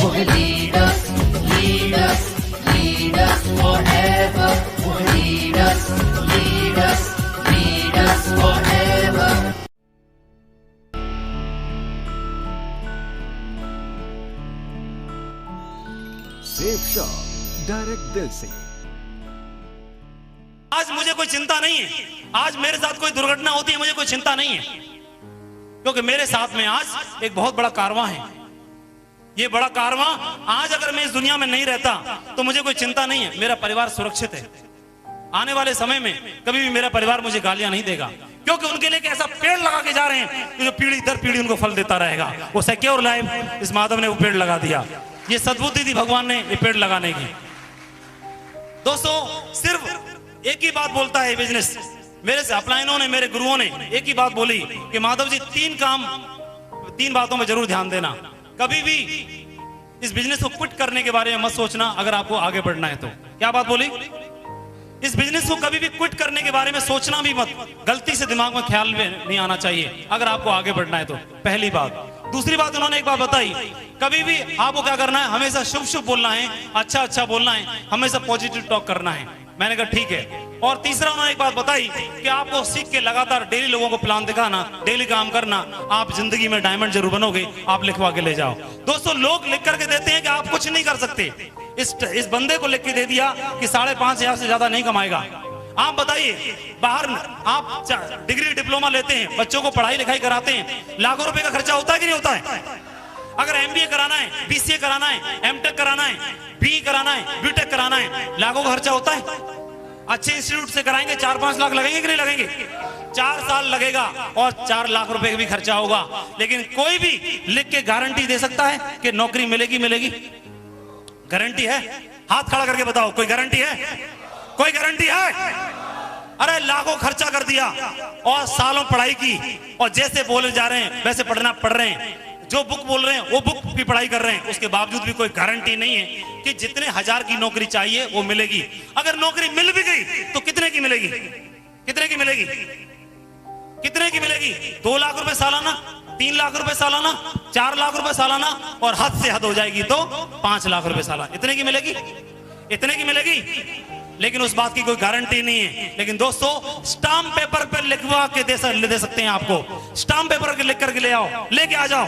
lead us, lead us, lead us forever. Lead us, lead us, lead us forever. Safe shop, direct दिल से। आज मुझे कोई चिंता नहीं है, आज मेरे साथ कोई दुर्घटना होती है मुझे कोई चिंता नहीं है, क्योंकि मेरे साथ में आज एक बहुत बड़ा कारवां है। ये बड़ा कारवां आज अगर मैं इस दुनिया में नहीं रहता तो मुझे कोई चिंता नहीं है, मेरा परिवार सुरक्षित है। आने वाले समय में कभी भी मेरा परिवार मुझे गालियां नहीं देगा, क्योंकि उनके लिए एक ऐसा पेड़ लगा के जा रहे हैं कि जो पीढ़ी दर पीढ़ी उनको फल देता रहेगा। वो सिक्योर लाइफ इस माधव ने वो पेड़ लगा दिया, ये सद्बुद्धि थी भगवान ने ये पेड़ लगाने की। दोस्तों सिर्फ एक ही बात बोलता है बिजनेस, मेरे से अपलाइनों ने, मेरे गुरुओं ने एक ही बात बोली कि माधव जी तीन बातों में जरूर ध्यान देना। कभी भी इस बिजनेस को क्विट करने के बारे में मत सोचना अगर आपको आगे बढ़ना है तो। क्या बात बोली? इस बिजनेस को कभी भी क्विट करने के बारे में सोचना भी मत, गलती से दिमाग में ख्याल में नहीं आना चाहिए अगर आपको आगे बढ़ना है तो। पहली बात। दूसरी बात उन्होंने एक बात बताई, कभी भी आपको क्या करना है, हमेशा शुभ शुभ बोलना है, अच्छा अच्छा बोलना है, हमेशा पॉजिटिव टॉक करना है। मैंने कहा ठीक है। और तीसरा उन्होंने एक बात बताई कि आपको सीख के लगातार डेली लोगों को प्लान दिखाना, डेली काम करना, आप जिंदगी में डायमंड जरूर बनोगे, आप लिखवा के ले जाओ। दोस्तों लोग लिख करके देते हैं कि आप कुछ नहीं कर सकते। इस बंदे को लिख के दे दिया कि 5,500 से ज्यादा नहीं कमाएगा। आप बताइए, बाहर आप डिग्री डिप्लोमा लेते हैं, बच्चों को पढ़ाई लिखाई कराते हैं, लाखों रुपए का खर्चा होता है कि नहीं होता है? अगर MBA कराना है, BCA कराना है, MTech कराना है, BE कराना है, BTech कराना है, लाखों का खर्चा होता है। अच्छे इंस्टीट्यूट से कराएंगे 4-5 लाख लगेंगे कि नहीं लगेंगे? 4 साल लगेगा और 4 लाख रुपए का भी खर्चा होगा। लेकिन कोई भी लिख के गारंटी दे सकता है कि नौकरी मिलेगी? गारंटी है? हाथ खड़ा करके बताओ, कोई गारंटी है? कोई गारंटी है? अरे लाखों खर्चा कर दिया और सालों पढ़ाई की, और जैसे बोले जा रहे हैं वैसे पढ़ रहे हैं, जो बुक बोल रहे हैं वो बुक की पढ़ाई कर रहे हैं, उसके बावजूद भी कोई गारंटी नहीं है कि जितने 1000 की नौकरी चाहिए वो मिलेगी। अगर नौकरी मिल भी गई तो कितने की मिलेगी? कितने की मिलेगी? कितने की मिलेगी? 2 लाख रुपए सालाना, 3 लाख रुपए सालाना, 4 लाख रुपए सालाना, और हद से हद हो जाएगी तो 5 लाख रुपए सालाना। इतने की मिलेगी? इतने की मिलेगी? लेकिन उस बात की कोई गारंटी नहीं है। लेकिन दोस्तों स्टाम्प पेपर पर लिखवा के दे सकते हैं आपको। स्टाम्प पेपर के लिख करके ले आओ, लेके आ जाओ।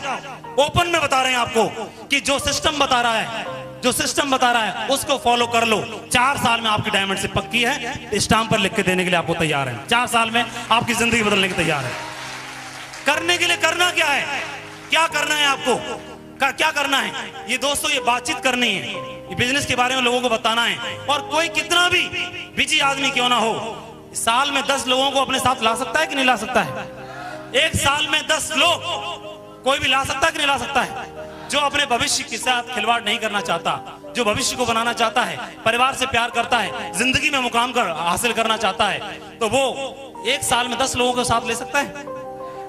ओपन में बता रहे हैं आपको कि जो सिस्टम बता रहा है उसको फॉलो कर लो। 4 साल में आपकी डायमंड से पक्की है, स्टाम्प पर लिख के देने के लिए आपको तैयार है। 4 साल में आपकी जिंदगी बदलने के तैयार है। करने के लिए करना क्या है? क्या करना है आपको? क्या करना है? ये दोस्तों ये बातचीत करनी है, ये बिजनेस के बारे में लोगों को बताना है। और कोई कितना भी बिजी आदमी क्यों ना हो, साल में 10 लोगों को अपने साथ ला सकता है कि नहीं ला सकता है? एक साल में 10 लोग कोई भी ला सकता है कि नहीं ला सकता है? जो अपने भविष्य के साथ खिलवाड़ नहीं करना चाहता, जो भविष्य को बनाना चाहता है, परिवार से प्यार करता है, जिंदगी में मुकाम हासिल करना चाहता है, तो वो एक साल में 10 लोगों को साथ ले सकता है।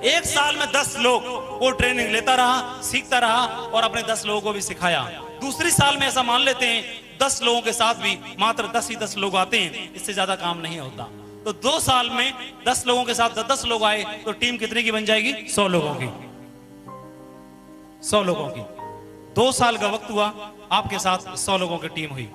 एक साल में 10 लोग वो ट्रेनिंग लेता रहा, सीखता रहा और अपने 10 लोगों को भी सिखाया। दूसरी साल में ऐसा मान लेते हैं 10 लोगों के साथ भी मात्र 10 ही 10 लोग आते हैं, इससे ज्यादा काम नहीं होता। तो 2 साल में 10 लोगों के साथ 10 लोग आए तो टीम कितने की बन जाएगी? 100 लोगों की। 100 लोगों की। 2 साल का वक्त हुआ, आपके साथ 100 लोगों की टीम हुई।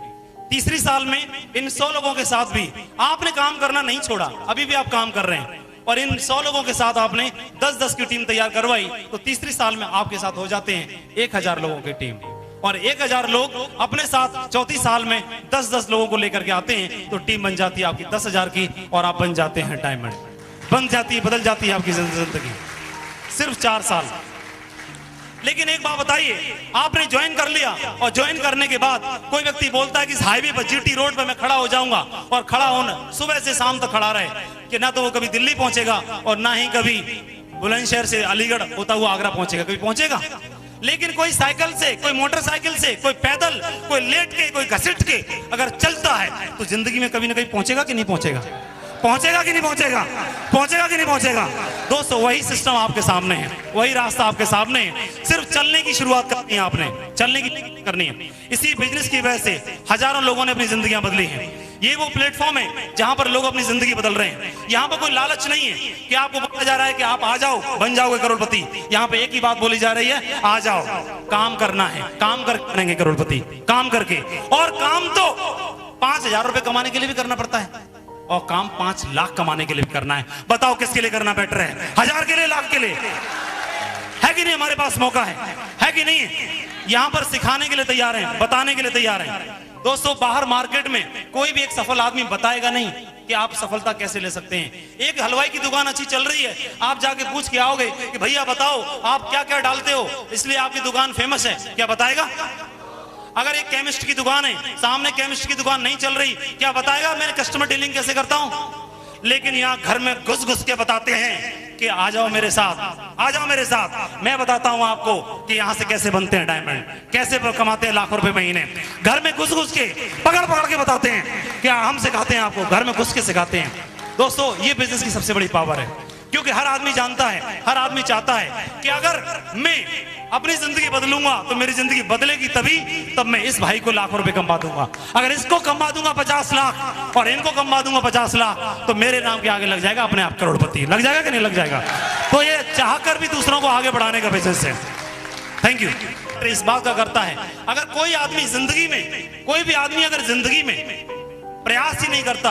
तीसरी साल में इन 100 लोगों के साथ भी आपने काम करना नहीं छोड़ा, अभी भी आप काम कर रहे हैं, और इन 100 लोगों के साथ आपने 10-10 की टीम तैयार करवाई, तो तीसरी साल में आपके साथ हो जाते हैं 1000 लोगों की टीम। और 1000 लोग अपने साथ चौथी साल में 10-10 लोगों को लेकर के आते हैं, तो टीम बन जाती है आपकी 10,000 की, और आप बन जाते हैं डायमंड। बन जाती है, बदल जाती है आपकी जिंदगी। सिर्फ 4 साल। लेकिन एक बात बताइए, आपने ज्वाइन कर लिया और ज्वाइन करने के बाद कोई व्यक्ति बोलता है कि इस हाईवे पर GT रोड पर मैं खड़ा हो जाऊंगा, और खड़ा होना सुबह से शाम तक खड़ा रहे, कि ना तो वो कभी दिल्ली पहुंचेगा और ना ही कभी बुलंदशहर से अलीगढ़ होता हुआ आगरा पहुंचेगा, कभी पहुंचेगा। लेकिन कोई साइकिल से, कोई मोटरसाइकिल से, कोई पैदल, कोई लेट के, कोई घसीट के अगर चलता है तो जिंदगी में कभी ना कहीं पहुंचेगा कि नहीं पहुंचेगा? पहुंचेगा कि नहीं पहुंचेगा? पहुंचेगा कि नहीं पहुंचेगा? दोस्तों वही सिस्टम आपके सामने है, वही रास्ता आपके सामने है, सिर्फ चलने की शुरुआत करनी है आपने, चलने की करनी है। इसी बिजनेस की वजह से हजारों लोगों ने अपनी जिंदगियां बदली हैं। ये वो प्लेटफॉर्म है जहां पर लोग अपनी जिंदगी बदल रहे हैं। यहां पर कोई लालच नहीं है कि आपको बताया जा रहा है कि आप आ जाओ बन जाओगे करोड़पति। यहां पे एक ही बात बोली जा रही है, आ जाओ, काम करना है, काम कर करेंगे करोड़पति, काम करके। और काम तो 5,000 रुपए कमाने के लिए भी करना पड़ता है और काम 5 लाख कमाने के लिए भी करना है। बताओ किसके लिए करना बेटर है, 1000 के लिए, लाख के लिए? है कि नहीं? हमारे पास मौका है कि नहीं? यहां पर सिखाने के लिए तैयार हैं, बताने के लिए तैयार हैं। दोस्तों, बाहर मार्केट में कोई भी एक सफल आदमी बताएगा नहीं कि आप सफलता कैसे ले सकते हैं। एक हलवाई की दुकान अच्छी चल रही है, आप जाके पूछ के आओगे कि भैया बताओ आप क्या क्या डालते हो इसलिए आपकी दुकान फेमस है, क्या बताएगा? अगर एक केमिस्ट की दुकान है, सामने केमिस्ट की दुकान नहीं चल रही, क्या बताएगा मैं कस्टमर डीलिंग कैसे करता हूं? लेकिन यहाँ घर में घुस घुस के बताते हैं कि आ जाओ मेरे साथ, आ जाओ मेरे साथ, मैं बताता हूं आपको कि यहाँ से कैसे बनते हैं डायमंड, कैसे कमाते हैं लाखों रुपए महीने। घर में घुस घुस के पकड़ पकड़ के बताते हैं कि हम सिखाते हैं आपको, घर में घुस के सिखाते हैं। दोस्तों, ये बिजनेस की सबसे बड़ी पावर है, क्योंकि हर आदमी जानता है, हर आदमी चाहता है कि अगर मैं अपनी जिंदगी बदलूंगा तो मेरी जिंदगी बदलेगी तभी, तब मैं इस भाई को लाखों रुपए कमा दूंगा। अगर इसको कमा दूंगा 50 लाख और इनको कमा दूंगा 50 लाख तो मेरे नाम के आगे लग जाएगा अपने आप करोड़पति। लग जाएगा कि नहीं लग जाएगा? तो ये चाहकर भी दूसरों को आगे बढ़ाने का बिजनेस है। Thank you. इस बात का करता है, अगर कोई आदमी जिंदगी में, कोई भी आदमी अगर जिंदगी में प्रयास ही नहीं करता,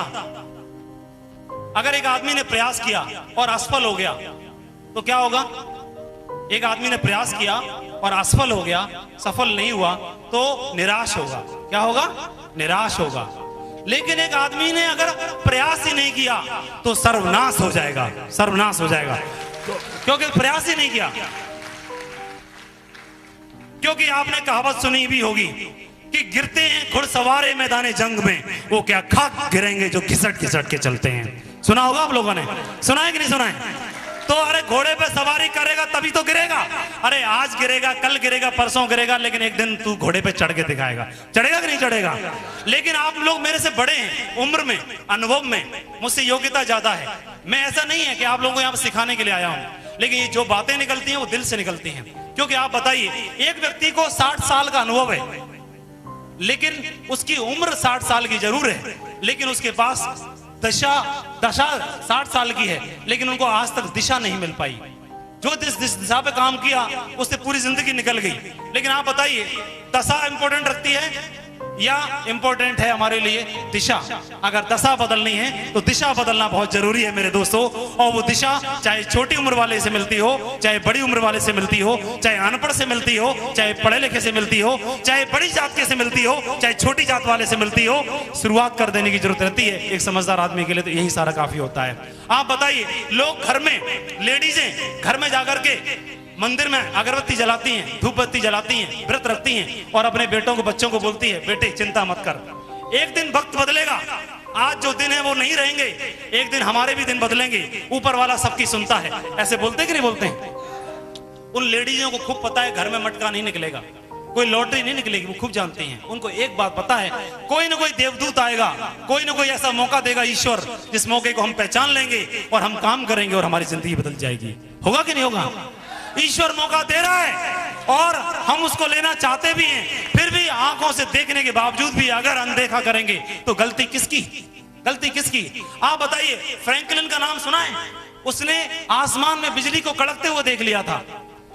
अगर एक आदमी ने प्रयास किया और असफल हो गया तो क्या होगा? एक आदमी ने प्रयास किया और असफल हो गया, सफल नहीं हुआ तो निराश होगा। क्या होगा? निराश होगा। लेकिन एक आदमी ने अगर प्रयास ही नहीं किया तो सर्वनाश हो जाएगा, सर्वनाश हो जाएगा, क्योंकि प्रयास ही नहीं किया। क्योंकि आपने कहावत सुनी भी होगी कि गिरते हैं घुड़सवारे मैदाने जंग में, वो क्या खाक गिरेंगे जो घिसट घिसट के चलते हैं। सुना होगा आप लोगों ने, सुना है कि नहीं सुना है? तो अरे घोड़े पे सवारी करेगा तभी तो गिरेगा। अरे आज गिरेगा, कल गिरेगा, परसों गिरेगा, लेकिन एक दिन तू घोड़े पे चढ़ के दिखाएगा। चढ़ेगा कि नहीं चढ़ेगा? लेकिन आप लोग मेरे से बड़े हैं उम्र में, अनुभव में, मुझसे योग्यता ज्यादा है। मैं ऐसा नहीं है कि आप लोगों को यहाँ सिखाने के लिए आया हूं, लेकिन ये जो बातें निकलती हैं वो दिल से निकलती हैं। क्योंकि आप बताइए, एक व्यक्ति को 60 साल का अनुभव है, लेकिन उसकी उम्र 60 साल की जरूर है, लेकिन उसके पास दशा 60 साल की है, लेकिन उनको आज तक दिशा नहीं मिल पाई। जो जिस दिशा पे काम किया उससे पूरी जिंदगी निकल गई। लेकिन आप बताइए, दशा इंपॉर्टेंट रखती है या इंपॉर्टेंट है हमारे लिए दिशा? अगर दशा बदलनी है तो दिशा बदलना बहुत जरूरी है मेरे दोस्तों। और वो दिशा चाहे छोटी उम्र वाले से मिलती हो, चाहे बड़ी उम्र वाले से मिलती हो, चाहे अनपढ़ से मिलती हो, चाहे पढ़े लिखे से मिलती हो, चाहे बड़ी जात के से मिलती हो, चाहे छोटी जात वाले से मिलती हो, शुरुआत कर देने की जरूरत रहती है। एक समझदार आदमी के लिए तो यही सारा काफी होता है। आप बताइए, लोग घर में, लेडीजें घर में जाकर के मंदिर में अगरबत्ती जलाती हैं, धूप बत्ती जलाती हैं, व्रत रखती हैं और अपने बेटों को, बच्चों को बोलती है, बेटे चिंता मत कर, एक दिन वक्त बदलेगा, आज जो दिन है वो नहीं रहेंगे, एक दिन हमारे भी दिन बदलेंगे, ऊपर वाला सबकी सुनता है। ऐसे बोलते कि नहीं बोलते हैं? उन लेडीजों को खूब पता है घर में मटका नहीं निकलेगा, कोई लॉटरी नहीं निकलेगी, वो खूब जानती हैं। उनको एक बात पता है, कोई ना कोई देवदूत आएगा, कोई ना कोई ऐसा मौका देगा ईश्वर, जिस मौके को हम पहचान लेंगे और हम काम करेंगे और हमारी जिंदगी बदल जाएगी। होगा कि नहीं होगा? ईश्वर मौका दे रहा है और हम उसको लेना चाहते भी हैं, फिर भी आंखों से देखने के बावजूद भी अगर अनदेखा करेंगे तो गलती किसकी? गलती किसकी? आप बताइए, फ्रैंकलिन का नाम सुना है? उसने आसमान में बिजली को कड़कते हुए देख लिया था।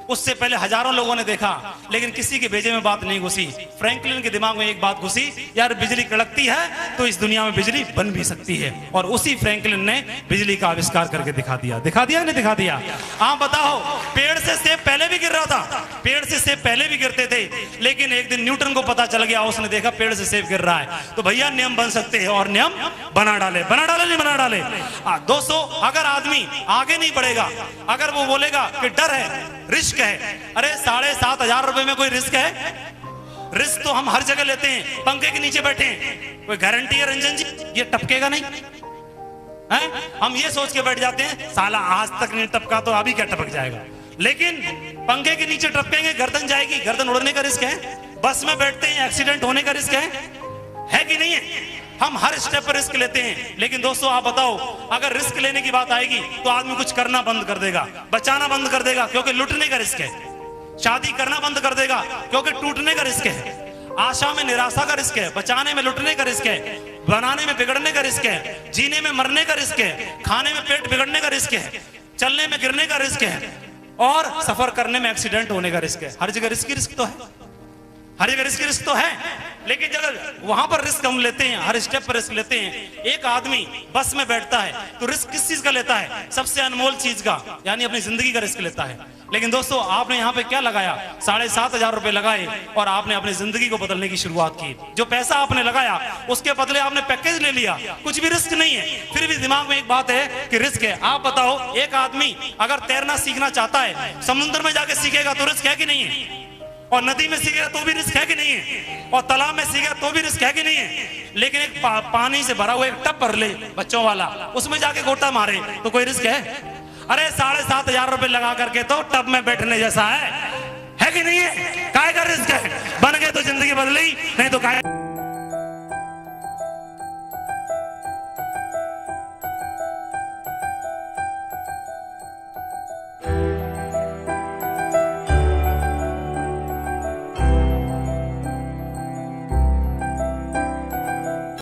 उससे पहले हजारों लोगों ने देखा, लेकिन किसी के भेजे में बात नहीं घुसी। फ्रैंकलिन के दिमाग में एक बात घुसी, यार बिजली कड़कती है तो इस दुनिया में बिजली बन भी सकती है। और उसी फ्रैंकलिन ने बिजली का आविष्कार करके दिखा दिया। दिखा दिया नहीं दिखा दिया? आप बताओ, पेड़ से सेब पहले भी गिर रहा था, पेड़ से सेब पहले भी गिरते थे, लेकिन एक दिन न्यूटन को पता चल गया, उसने देखा पेड़ से सेब गिर रहा है, तो भैया नियम बन सकते हैं और नियम बना डाले। बना डाले नहीं बना डाले? दोस्तों, अगर आदमी आगे नहीं बढ़ेगा, अगर वो बोलेगा कि डर है, रिस्क है, अरे 7,500 रुपए में कोई रिस्क है? रिस्क तो हम हर जगह लेते हैं, पंखे के नीचे बैठे हैं, कोई गारंटी है रंजन जी ये टपकेगा नहीं है? हम ये सोच के बैठ जाते हैं, साला आज तक नहीं टपका तो अभी क्या टपक जाएगा। लेकिन पंखे के नीचे टपकेंगे, गर्दन जाएगी, गर्दन उड़ने का रिस्क है। बस में बैठते हैं, एक्सीडेंट होने का रिस्क है कि नहीं है? हम हर स्टेप पर रिस्क लेते हैं। लेकिन दोस्तों, आप बताओ, अगर रिस्क लेने की बात आएगी तो आदमी कुछ करना बंद कर देगा, बचाना बंद कर देगा, क्योंकि लुटने का रिस्क है। शादी करना बंद कर देगा क्योंकि टूटने का रिस्क है। आशा में निराशा का रिस्क है, बचाने में लुटने का रिस्क है। बनाने में बिगड़ने का रिस्क है, जीने में मरने का रिस्क है, खाने में पेट बिगड़ने का रिस्क है, चलने में गिरने का रिस्क है, और सफर करने में एक्सीडेंट होने का रिस्क है। हर जगह रिस्क ही रिस्क तो है, हर जगह रिस्क ही रिस्क तो है। लेकिन जब वहां पर रिस्क हम लेते हैं, हर स्टेप पर रिस्क लेते हैं। एक आदमी बस में बैठता है तो रिस्क किस चीज का लेता है? सबसे अनमोल चीज का, यानी अपनी जिंदगी का रिस्क लेता है। लेकिन दोस्तों, आपने यहाँ पे क्या लगाया? 7,500 रुपए लगाए और आपने अपनी जिंदगी को बदलने की शुरुआत की। जो पैसा आपने लगाया उसके बदले आपने पैकेज ले लिया, कुछ भी रिस्क नहीं है। फिर भी दिमाग में एक बात है कि रिस्क है। आप बताओ, एक आदमी अगर तैरना सीखना चाहता है, समुद्र में जाके सीखेगा तो रिस्क है कि नहीं है? और नदी में सीखेगा तो भी रिस्क है कि नहीं है? और तालाब में सीखेगा तो भी रिस्क है कि नहीं है? लेकिन एक पानी से भरा हुआ एक टब भर ले बच्चों वाला, उसमें जाके गोता मारे तो कोई रिस्क है? अरे 7,500 रुपए लगा करके तो टब में बैठने जैसा है कि नहीं है? काय का रिस्क है? बन गए तो जिंदगी बदली, नहीं तो काय।